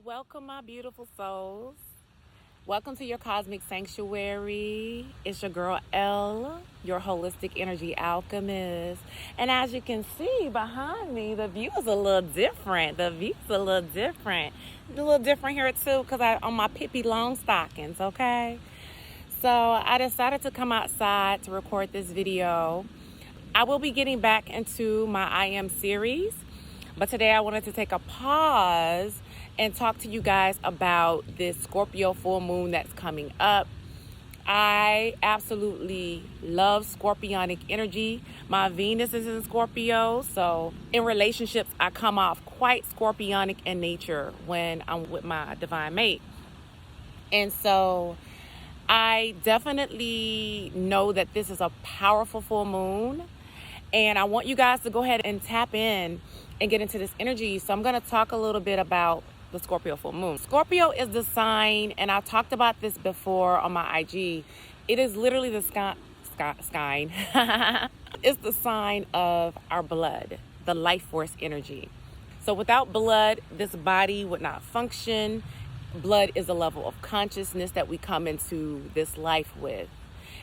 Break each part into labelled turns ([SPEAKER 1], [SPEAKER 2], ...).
[SPEAKER 1] Welcome, my beautiful souls. Welcome to your cosmic sanctuary. It's your girl Elle, your holistic energy alchemist. And as you can see behind me, the view is a little different. A little different here too because I'm on my Pippi Longstockings, okay? So I decided to come outside to record this video. I will be getting back into my I Am series, but today I wanted to take a pause and talk to you guys about this Scorpio full moon that's coming up. I absolutely love Scorpionic energy. My Venus is in Scorpio, so in relationships, I come off quite Scorpionic in nature when I'm with my divine mate. And so I definitely know that this is a powerful full moon, and I want you guys to go ahead and tap in and get into this energy. So I'm going to talk a little bit about the Scorpio full moon. Scorpio is the sign, and I talked about this before on my IG. It is literally the sign. It's the sign of our blood, the life force energy. So without blood, this body would not function. Blood is a level of consciousness that we come into this life with.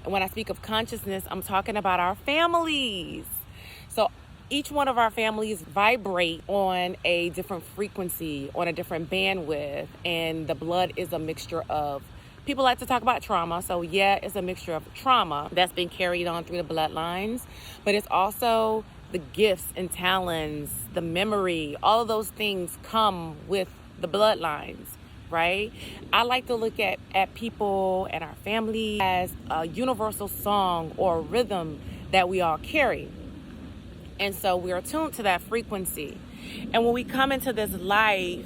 [SPEAKER 1] And when I speak of consciousness, I'm talking about our families. So each one of our families vibrate on a different frequency, on a different bandwidth, and the blood is a mixture of, people like to talk about trauma, so yeah, it's a mixture of trauma that's been carried on through the bloodlines, but it's also the gifts and talents, the memory, all of those things come with the bloodlines, right? I like to look at people and our family as a universal song or rhythm that we all carry. And so we are tuned to that frequency. And when we come into this life,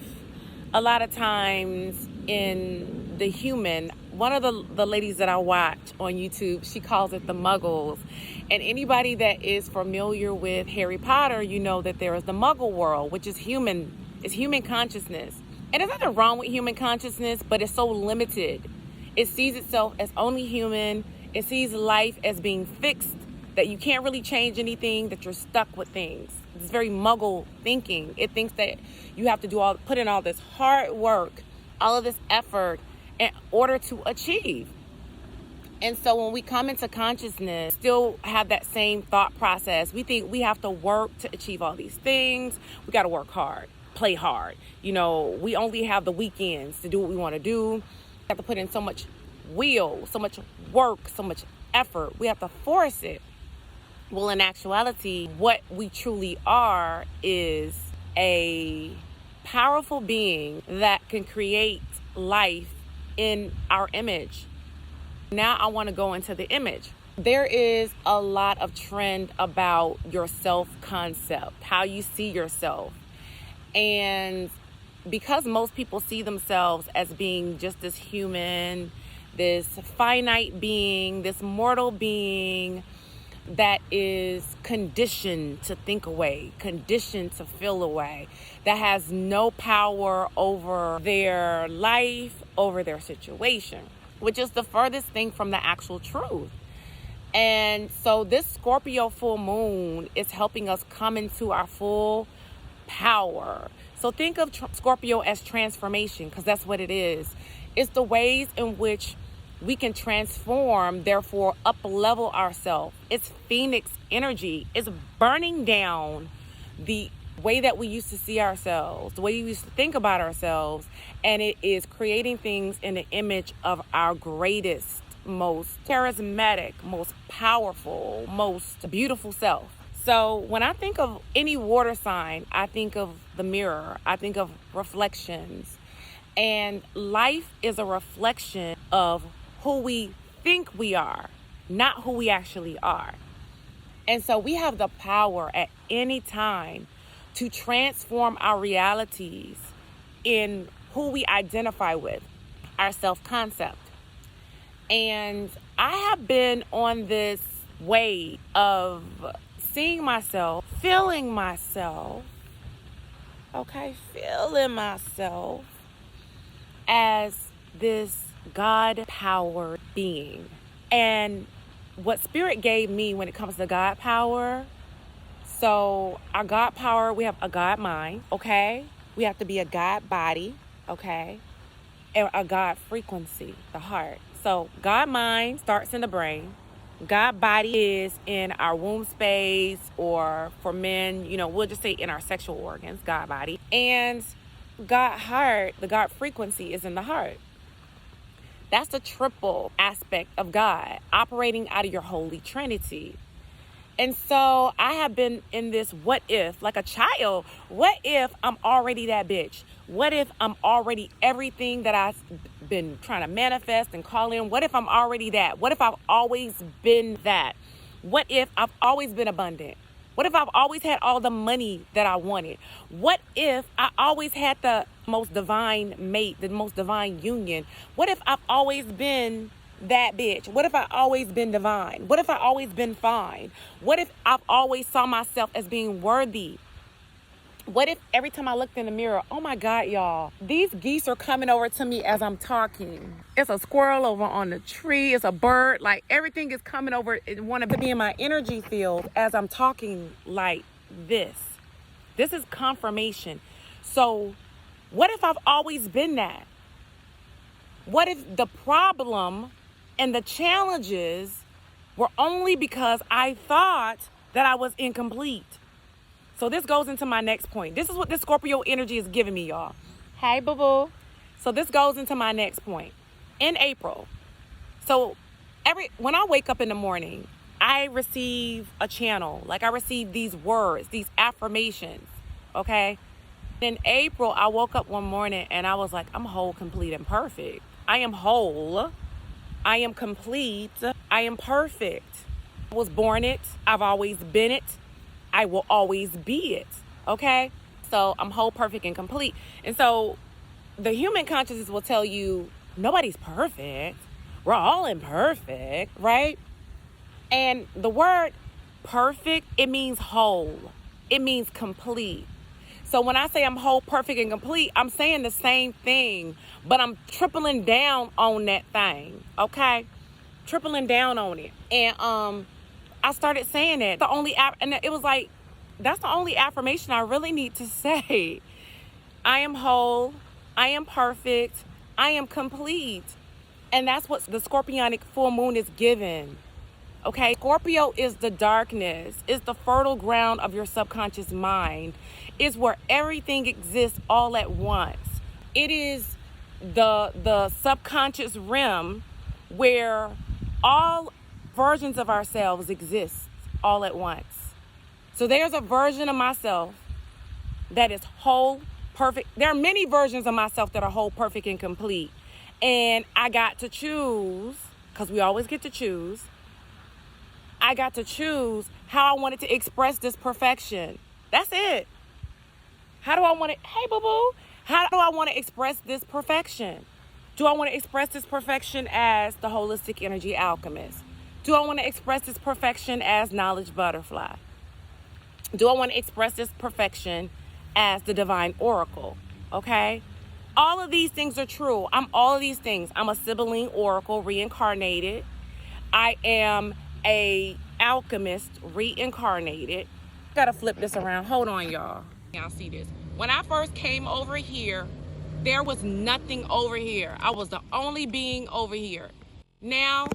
[SPEAKER 1] a lot of times in the human, one of the ladies that I watch on YouTube, she calls it the muggles. And anybody that is familiar with Harry Potter, you know that there is the muggle world, which is human consciousness. And there's nothing wrong with human consciousness, but it's so limited. It sees itself as only human. It sees life as being fixed, that you can't really change anything, that you're stuck with things. It's very muggle thinking. It thinks that you have to put in all this hard work, all of this effort in order to achieve. And so when we come into consciousness, still have that same thought process. We think we have to work to achieve all these things. We got to work hard, play hard. You know, we only have the weekends to do what we want to do. We have to put in so much will, so much work, so much effort. We have to force it. Well, in actuality, what we truly are is a powerful being that can create life in our image. Now I want to go into the image. There is a lot of trend about your self-concept, how you see yourself. And because most people see themselves as being just this human, this finite being, this mortal being, that is conditioned to think away, conditioned to feel away, that has no power over their life, over their situation, which is the furthest thing from the actual truth. And so this Scorpio full moon is helping us come into our full power. So think of Scorpio as transformation, because that's what it is. It's the ways in which we can transform, therefore up-level ourselves. It's Phoenix energy. It's burning down the way that we used to see ourselves, the way we used to think about ourselves, and it is creating things in the image of our greatest, most charismatic, most powerful, most beautiful self. So when I think of any water sign, I think of the mirror. I think of reflections. And life is a reflection of who we think we are, not who we actually are. And so we have the power at any time to transform our realities in who we identify with, our self-concept. And I have been on this way of seeing myself, feeling myself as this God-powered being. And what Spirit gave me when it comes to God power, so our God power, we have a God mind, okay? We have to be a God body. okay? And a God frequency, the heart. So God mind starts in the brain. God body is in our womb space, or for men, we'll just say in our sexual organs, God body. And God heart, the God frequency is in the heart. That's the triple aspect of God operating out of your holy trinity. And so I have been in this what if, like a child. What if I'm already that bitch? What if I'm already everything that I've been trying to manifest and call in? What if I'm already that? What if I've always been that? What if I've always been abundant? What if I've always had all the money that I wanted? What if I always had the most divine mate, the most divine union? What if I've always been that bitch? What if I always been divine? What if I always been fine? What if I've always saw myself as being worthy? What if every time I looked in the mirror, oh my God, y'all, these geese are coming over to me as I'm talking. It's a squirrel over on the tree. It's a bird. Like everything is coming over and want to be in my energy field as I'm talking like this. This is confirmation. So what if I've always been that? What if the problem and the challenges were only because I thought that I was incomplete? So this goes into my next point. This is what this Scorpio energy is giving me, y'all. Hey, boo-boo. So this goes into my next point. In April, so when I wake up in the morning, I receive a channel. Like I receive these words, these affirmations, okay? In April, I woke up one morning and I was like, I'm whole, complete, and perfect. I am whole. I am complete. I am perfect. I was born it. I've always been it. I will always be it. Okay? So I'm whole, perfect, and complete. And so the human consciousness will tell you, nobody's perfect. We're all imperfect, right? And the word perfect, it means whole. It means complete. So when I say I'm whole, perfect, and complete, I'm saying the same thing, but I'm tripling down on that thing, okay? Tripling down on it. And I started saying that. And it was like, that's the only affirmation I really need to say. I am whole. I am perfect. I am complete. And that's what the Scorpionic full moon is given. Okay? Scorpio is the darkness. It's the fertile ground of your subconscious mind. It's where everything exists all at once. It is the subconscious realm where all versions of ourselves exist all at once. So there's a version of myself that is whole, perfect. There are many versions of myself that are whole, perfect, and complete. And I got to choose, because we always get to choose. I got to choose how I wanted to express this perfection. That's it. How do I want to, hey, boo-boo, how do I want to express this perfection? Do I want to express this perfection as the holistic energy alchemist? Do I want to express this perfection as knowledge butterfly? Do I want to express this perfection as the divine oracle? Okay? All of these things are true. I'm all of these things. I'm a sibylline oracle reincarnated. I am a alchemist reincarnated. Gotta flip this around. Hold on, y'all. Y'all see this. When I first came over here, there was nothing over here. I was the only being over here. Now,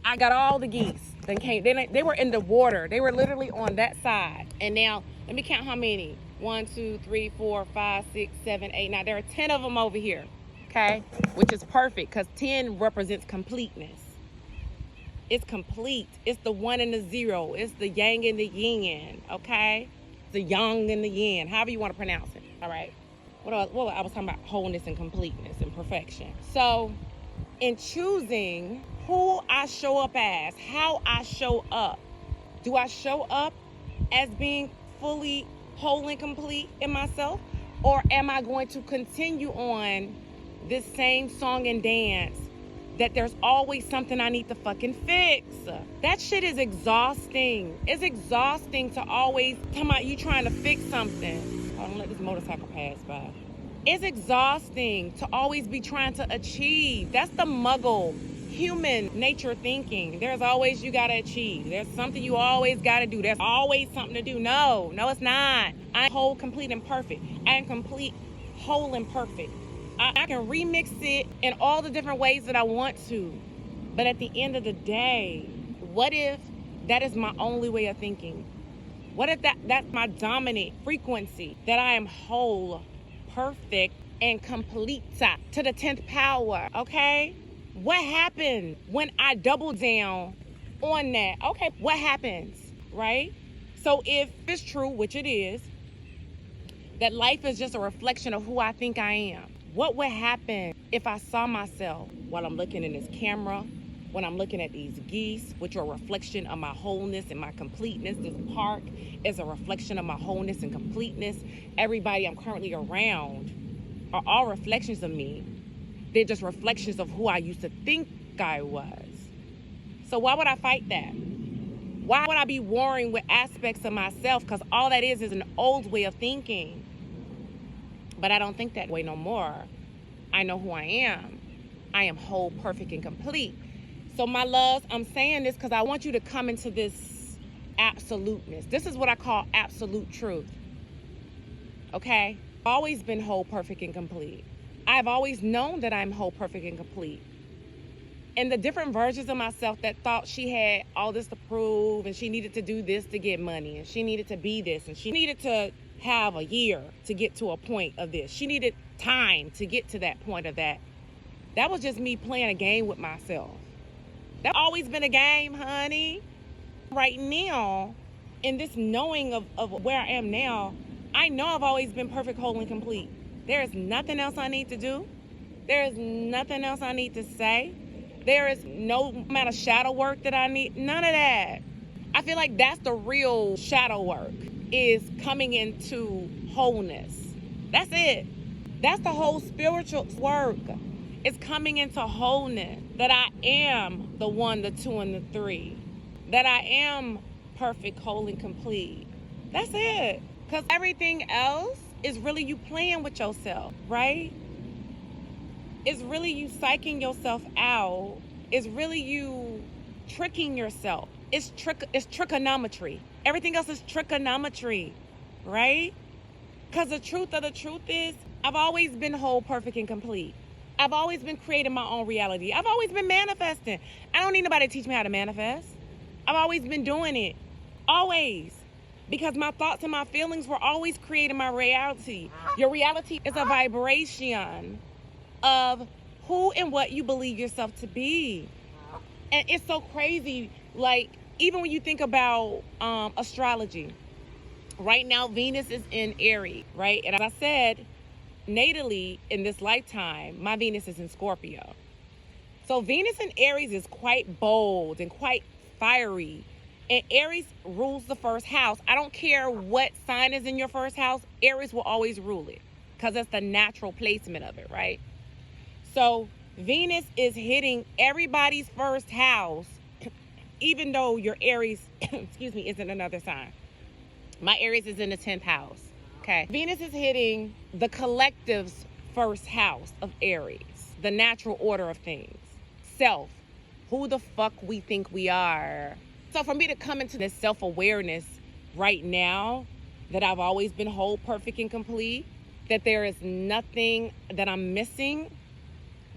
[SPEAKER 1] I got all the geese. They were in the water. They were literally on that side. And now, let me count how many. 1, 2, 3, 4, 5, 6, 7, 8. Now, there are 10 of them over here. Okay? Which is perfect because 10 represents completeness. It's complete. It's the 1 and the 0. It's the yang and the yin. Okay? The yang and the yin. However you want to pronounce it. All right? What I was talking about wholeness and completeness and perfection. So, in choosing who I show up as, how I show up, do I show up as being fully whole and complete in myself? Or am I going to continue on this same song and dance that there's always something I need to fucking fix? That shit is exhausting. It's exhausting to always come out you trying to fix something. Hold on, let this motorcycle pass by. It's exhausting to always be trying to achieve. That's the muggle human nature thinking. There's always you gotta achieve. There's something you always gotta do. There's always something to do. No, it's not. I'm whole, complete, and perfect. I am complete, whole, and perfect. I can remix it in all the different ways that I want to. But at the end of the day, what if that is my only way of thinking? What if that's my dominant frequency? That I am whole, perfect, and complete to the 10th power, okay? What happens when I double down on that? Okay, what happens, right? So if it's true, which it is, that life is just a reflection of who I think I am, what would happen if I saw myself while I'm looking in this camera, when I'm looking at these geese, which are a reflection of my wholeness and my completeness? This park is a reflection of my wholeness and completeness. Everybody I'm currently around are all reflections of me. They're just reflections of who I used to think I was. So why would I fight that? Why would I be warring with aspects of myself? Because all that is an old way of thinking. But I don't think that way no more. I know who I am. I am whole, perfect, and complete. So my loves, I'm saying this because I want you to come into this absoluteness. This is what I call absolute truth. Okay? I've always been whole, perfect, and complete. I've always known that I'm whole, perfect, and complete. And the different versions of myself that thought she had all this to prove and she needed to do this to get money and she needed to be this and she needed to have a year to get to a point of this. She needed time to get to that point of that. That was just me playing a game with myself. That's always been a game, honey. Right now, in this knowing of where I am now, I know I've always been perfect, whole, and complete. There is nothing else I need to do. There is nothing else I need to say. There is no amount of shadow work that I need. None of that. I feel like that's the real shadow work, is coming into wholeness. That's it. That's the whole spiritual work. It's coming into wholeness. That I am the 1, the 2, and the 3. That I am perfect, whole, and complete. That's it. Because everything else is really you playing with yourself, right? It's really you psyching yourself out. It's really you tricking yourself. It's trigonometry. Everything else is trigonometry, right? Because the truth of the truth is, I've always been whole, perfect, and complete. I've always been creating my own reality. I've always been manifesting. I don't need nobody to teach me how to manifest. I've always been doing it. Always. Because my thoughts and my feelings were always creating my reality. Your reality is a vibration of who and what you believe yourself to be. And it's so crazy. Like, even when you think about astrology, right now Venus is in Aries, right? And as I said, natally in this lifetime, my Venus is in Scorpio. So Venus in Aries is quite bold and quite fiery. And Aries rules the first house. I don't care what sign is in your first house, Aries will always rule it. Because that's the natural placement of it, right? So Venus is hitting everybody's first house, even though your Aries, excuse me, isn't another sign. My Aries is in the 10th house. Okay. Venus is hitting the collective's first house of Aries, the natural order of things. Self, who the fuck we think we are. So for me to come into this self-awareness right now, that I've always been whole, perfect, and complete, that there is nothing that I'm missing,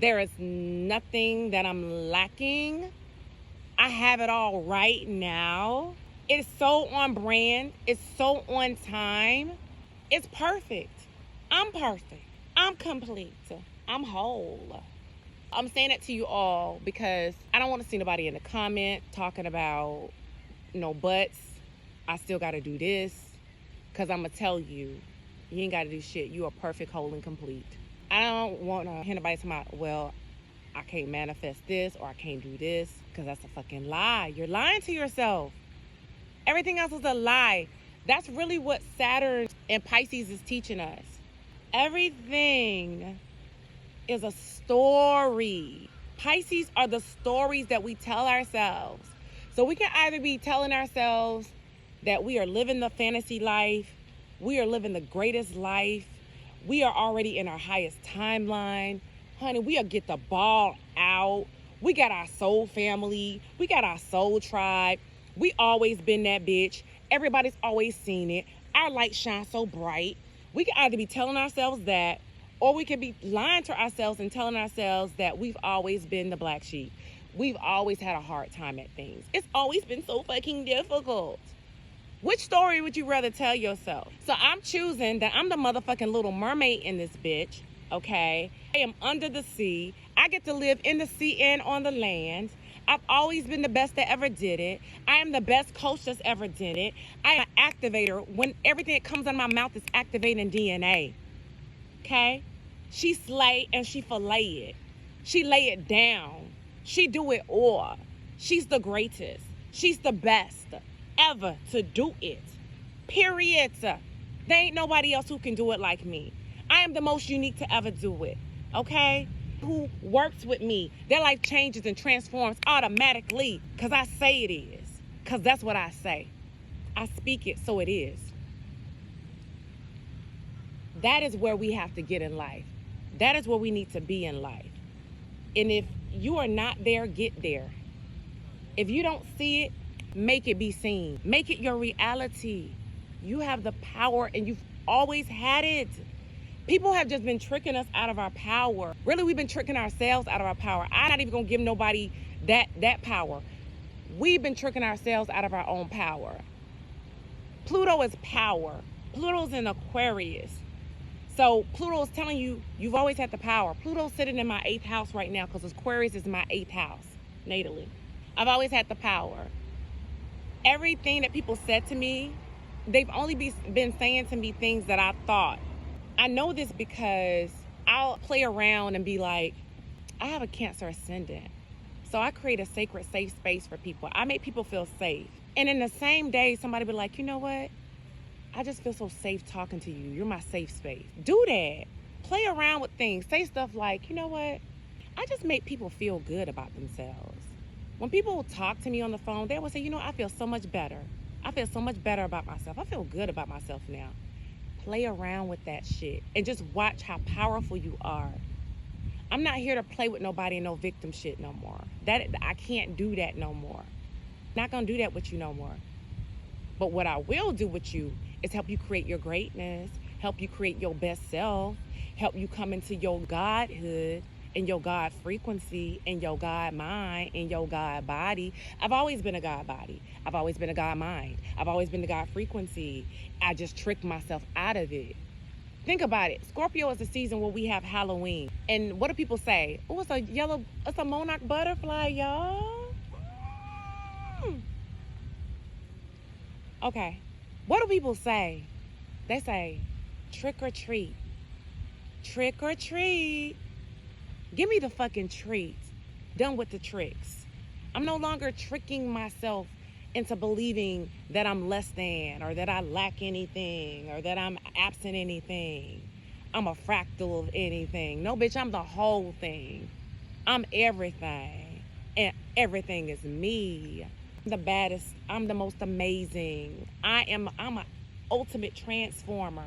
[SPEAKER 1] there is nothing that I'm lacking. I have it all right now. It's so on brand. It's so on time. It's perfect. I'm perfect. I'm complete. I'm whole. I'm saying it to you all because I don't want to see nobody in the comment talking about no buts. I still got to do this. Because I'm going to tell you, you ain't got to do shit. You are perfect, whole, and complete. I don't want to hear nobody talking about, well, I can't manifest this or I can't do this, because that's a fucking lie. You're lying to yourself. Everything else is a lie. That's really what Saturn and Pisces is teaching us. Everything is a story. Pisces are the stories that we tell ourselves. So we can either be telling ourselves that we are living the fantasy life, we are living the greatest life, we are already in our highest timeline. Honey, we'll get the ball out. We got our soul family. We got our soul tribe. We always been that bitch. Everybody's always seen it. Our light shines so bright. We can either be telling ourselves that, Or we could be lying to ourselves and telling ourselves that we've always been the black sheep. We've always had a hard time at things. It's always been so fucking difficult. Which story would you rather tell yourself? So I'm choosing that I'm the motherfucking little mermaid in this bitch, okay? I am under the sea. I get to live in the sea and on the land. I've always been the best that ever did it. I am the best coach that's ever did it. I am an activator. When everything that comes out of my mouth is activating DNA, okay? She slay and she fillet it. She lay it down. She do it all. She's the greatest. She's the best ever to do it. Period. There ain't nobody else who can do it like me. I am the most unique to ever do it. Okay? Who works with me, their life changes and transforms automatically because I say it is. Because that's what I say. I speak it, so it is. That is where we have to get in life. That is where we need to be in life. And if you are not there, get there. If you don't see it, make it be seen. Make it your reality. You have the power and you've always had it. People have just been tricking us out of our power. Really, we've been tricking ourselves out of our power. I'm not even gonna give nobody that power. We've been tricking ourselves out of our own power. Pluto is power. Pluto's in Aquarius. So Pluto's telling you, you've always had the power. Pluto's sitting in my 8th house right now because Aquarius is my 8th house, natally. I've always had the power. Everything that people said to me, they've only been saying to me things that I thought. I know this because I'll play around and be like, I have a Cancer ascendant. So I create a sacred, safe space for people. I make people feel safe. And in the same day, somebody be like, you know what? I just feel so safe talking to you. You're my safe space. Do that. Play around with things. Say stuff like, you know what? I just make people feel good about themselves. When people talk to me on the phone, they will say, you know, I feel so much better. I feel so much better about myself. I feel good about myself now. Play around with that shit and just watch how powerful you are. I'm not here to play with nobody and no victim shit no more. I can't do that no more. Not gonna do that with you no more. But what I will do with you is help you create your greatness, help you create your best self, help you come into your godhood, in your God frequency, in your God mind, in your God body. I've always been a God body. I've always been a God mind. I've always been a God frequency. I just tricked myself out of it. Think about it. Scorpio is the season where we have Halloween. And what do people say? Oh, it's a monarch butterfly, y'all. Okay. What do people say? They say, trick or treat. Trick or treat. Give me the fucking treats. Done with the tricks. I'm no longer tricking myself into believing that I'm less than or that I lack anything or that I'm absent anything. I'm a fractal of anything. No, bitch, I'm the whole thing. I'm everything. And everything is me. I'm the baddest. I'm the most amazing. I'm an ultimate transformer.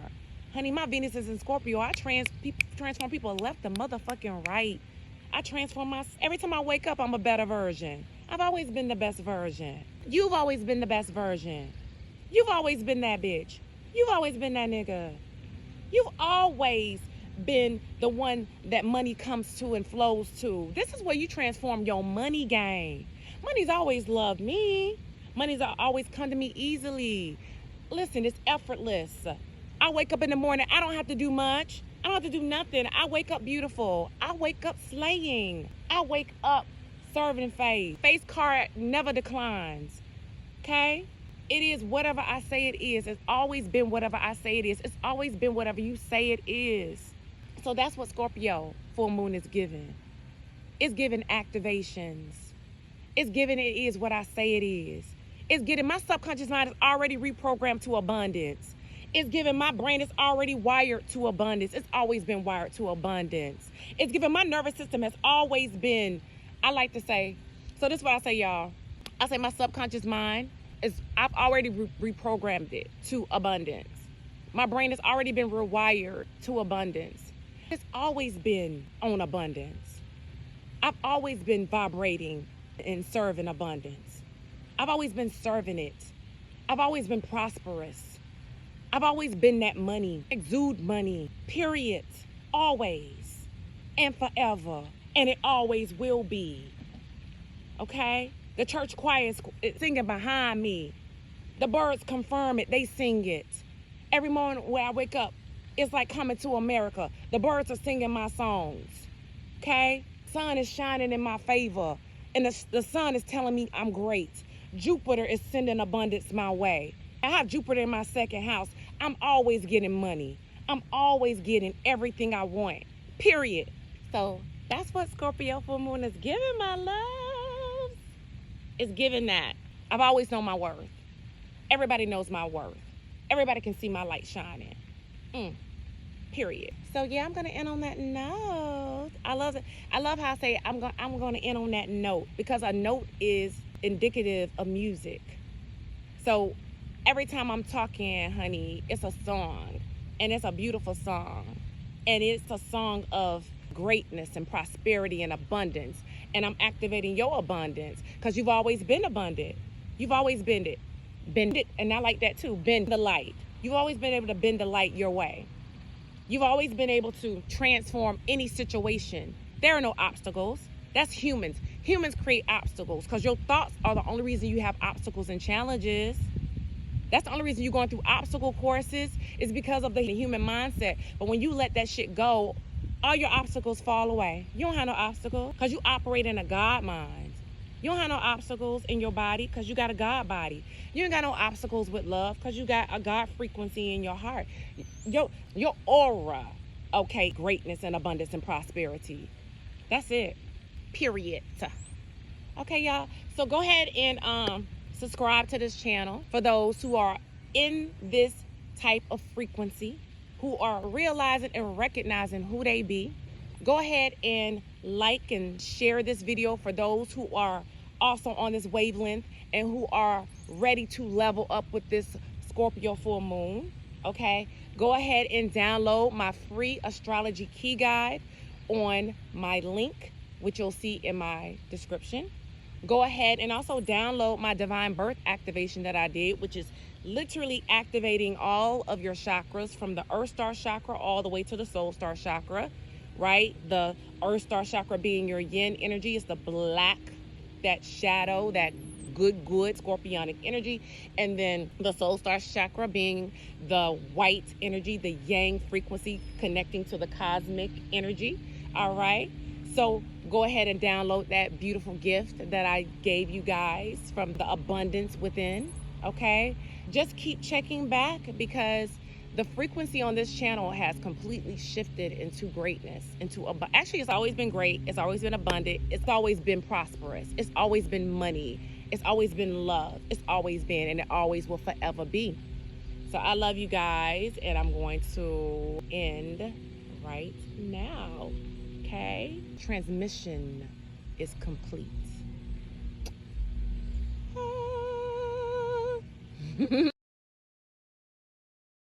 [SPEAKER 1] Honey, my Venus is in Scorpio. I transform people left to motherfucking right. I transform every time I wake up, I'm a better version. I've always been the best version. You've always been the best version. You've always been that bitch. You've always been that nigga. You've always been the one that money comes to and flows to. This is where you transform your money game. Money's always loved me. Money's always come to me easily. Listen, it's effortless. I wake up in the morning. I don't have to do much. I don't have to do nothing. I wake up beautiful. I wake up slaying. I wake up serving faith. Face card never declines. Okay? It is whatever I say it is. It's always been whatever I say it is. It's always been whatever you say it is. So that's what Scorpio full moon is giving. It's giving activations. It's giving it is what I say it is. It's getting my subconscious mind is already reprogrammed to abundance. It's giving my brain is already wired to abundance. It's always been wired to abundance. It's giving my nervous system has always been, I like to say, so this is what I say, y'all. I say my subconscious mind I've already reprogrammed it to abundance. My brain has already been rewired to abundance. It's always been on abundance. I've always been vibrating and serving abundance. I've always been serving it. I've always been prosperous. I've always been that money, exude money, period. always and forever, and it always will be. Okay? The church choir is singing behind me. The birds confirm it. They sing it. Every morning when I wake up, it's like coming to America. The birds are singing my songs. Okay? Sun is shining in my favor. And the sun is telling me I'm great. Jupiter is sending abundance my way. I have Jupiter in my second house. I'm always getting money. I'm always getting everything I want. Period. So that's what Scorpio full moon is giving, my love. It's giving that. I've always known my worth. Everybody knows my worth. Everybody can see my light shining. Period. So yeah, I'm gonna end on that note. I love it. I love how I say I'm gonna end on that note, because a note is indicative of music. So every time I'm talking, honey, it's a song, and it's a beautiful song, and it's a song of greatness and prosperity and abundance. And I'm activating your abundance, because you've always been abundant. You've always been it. Bend it, and I like that too. Bend the light. You've always been able to bend the light your way. You've always been able to transform any situation. There are no obstacles. That's humans. Humans create obstacles because your thoughts are the only reason you have obstacles and challenges. That's the only reason you're going through obstacle courses, is because of the human mindset. But when you let that shit go, all your obstacles fall away. You don't have no obstacles because you operate in a God mind. You don't have no obstacles in your body because you got a God body. You ain't got no obstacles with love because you got a God frequency in your heart. Your aura, okay, greatness and abundance and prosperity. That's it. Period. Okay, y'all. So go ahead and subscribe to this channel for those who are in this type of frequency, who are realizing and recognizing who they be. Go ahead and like and share this video for those who are also on this wavelength and who are ready to level up with this Scorpio full moon. Okay, go ahead and download my free astrology key guide on my link, which you'll see in my description. Go ahead and also download my divine birth activation that I did, which is literally activating all of your chakras from the earth star chakra all the way to the soul star chakra. Right? The earth star chakra being your yin energy, is the black, that shadow, that good scorpionic energy. And then the soul star chakra being the white energy, the yang frequency connecting to the cosmic energy. All right. So go ahead and download that beautiful gift that I gave you guys from the abundance within. Okay. Just keep checking back, because the frequency on this channel has completely shifted into greatness, actually, it's always been great. It's always been abundant. It's always been prosperous. It's always been money. It's always been love. It's always been, and it always will forever be. So I love you guys, and I'm going to end right now. Okay? Transmission is complete.